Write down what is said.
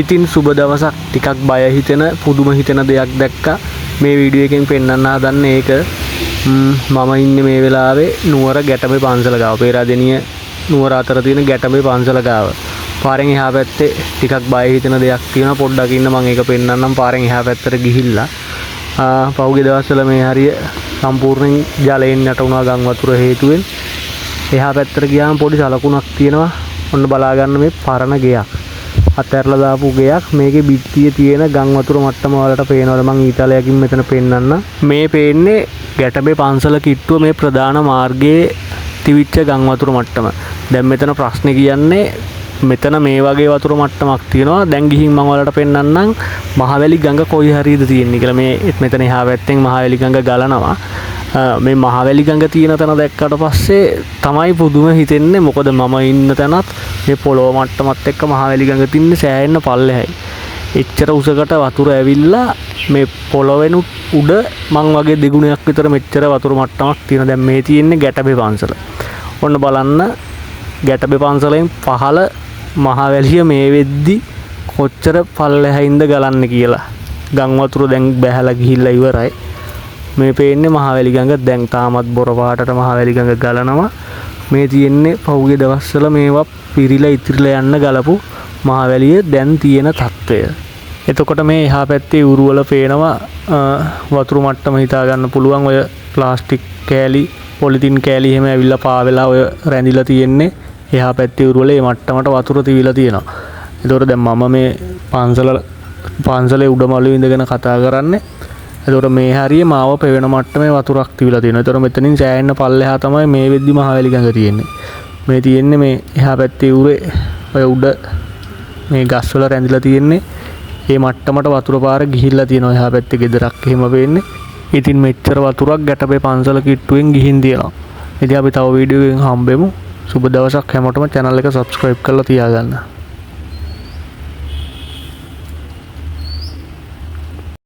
ඉතින් සුබ දවසක්. ටිකක් බය හිතෙන පුදුම හිතෙන දෙයක් දැක්කා. මේ වීඩියෝ එකෙන් පෙන්වන්න හදන්නේ ඒක. මම ඉන්නේ මේ වෙලාවේ නුවර ගැටඹේ පන්සල ගාව. පේරාදෙණිය නුවර අතර තියෙන ගැටඹේ පන්සල ගාව. පාරෙන් එහා පැත්තේ ටිකක් බය හිතෙන දෙයක් තියෙනවා. පොඩ්ඩක් ඉන්න මම ඒක පෙන්වන්නම්. පාරෙන් එහා පැත්තට ගිහිල්ලා පහුගිය දවස්වල මේ හරිය සම්පූර්ණයෙන් ජලයෙන් යට වුණා ගම් වතුර හේතුවෙන්. එහා පැත්තට ගියාම පොඩි සලකුණක් තියෙනවා. ඔන්න බලා ගන්න මේ පරණ ගෙයක්. අතහැරලා දාපු ගෙයක්. මේකේ බිත්තියේ තියෙන ගම් වතුර මට්ටම වලට පේනවද මං ඊතලයකින් මෙතන පෙන්වන්න. මේ පේන්නේ ගැටඹේ පන්සල කිට්ටුව මේ ප්‍රධාන මාර්ගයේ තිවිච්ච ගම් වතුර මට්ටම. දැන් මෙතන ප්‍රශ්නේ කියන්නේ මෙතන මේ වගේ වතුර මට්ටමක් තියෙනවා. දැන් ගිහින් මම ඔයාලට පෙන්වන්නම් මහවැලි ගඟ කොයි හරියද තියෙන්නේ කියලා. මේ මෙතන එහා පැත්තෙන් මහවැලි ගඟ ගලනවා. මේ මහවැලි ගඟ තියෙන තැන දැක්කට පස්සේ තමයි පුදුම හිතෙන්නේ. මොකද මම ඉන්න තැනත් මේ පොළොව මට්ටමත් එක්ක මහවැලි ගඟ තින්නේ සෑහෙන්න පල්ලෙහායි. එච්චර උසකට වතුර ඇවිල්ලා මේ පොළොවෙන් උඩ මං වගේ දෙගුණයක් විතර මෙච්චර වතුර මට්ටමක් තියෙන. දැන් මේ තියෙන්නේ ගැටඹේ පන්සල. ඔන්න බලන්න ගැටඹේ පන්සලෙන් පහළ මහවැලිය මේ වෙද්දි කොච්චර පල්ලෙහායින්ද ගලන්නේ කියලා. ගම් වතුර දැන් බැහැලා ගිහිල්ලා ඉවරයි. මේ පේන්නේ මහවැලි ගඟ. දැන් තාමත් බොර පාටට මහවැලි ගඟ ගලනවා. මේ තියෙන්නේ පහුගිය දවස්වල මේවා පිරීලා ඉතිරිලා යන්න ගලපු මහවැලිය දැන් තියෙන තත්ත්වය. එතකොට මේ එහා පැත්තේ උරු වල පේනවා වතුර මට්ටම හිතා ගන්න පුළුවන්. ඔය ප්ලාස්ටික් කෑලි පොලිතින් කෑලි එහෙම ඇවිල්ලා පාවෙලා ඔය රැඳිලා තියෙන්නේ. එහා පැත්තේ උරු වල මේ මට්ටමට වතුර තිවිලා තියෙනවා. ඒතකොට දැන් මම මේ පන්සලේ උඩමළුවේ ඉඳගෙන කතා කරන්නේ. ඒතකොට මේ හරිය මාව පෙවෙන මට්ටමේ වතුරක් තිවිලා තියෙනවා. ඒතකොට මෙතනින් සෑහෙන්න පල්ලෙහා තමයි මේ වෙද්දි මහවැලි ගඟ තියෙන්නේ. මේ තියෙන්නේ මේ එහා පැත්තේ උරේ ඔය උඩ මේ ගස් වල රැඳිලා තියෙන්නේ. මේ මට්ටමට වතුර පාර ගිහිල්ලා තියෙනවා. එහා පැත්තේ ගෙදරක් එහෙම වෙන්නේ. ඉතින් මෙච්චර වතුරක් ගැටඹේ පන්සල කිට්ටුවෙන් ගිහින් තියෙනවා. ඉතින් අපි තව වීඩියෝ එකකින් හම්බෙමු. සුබ දවසක් හැමෝටම channel එක subscribe කරලා තියාගන්න.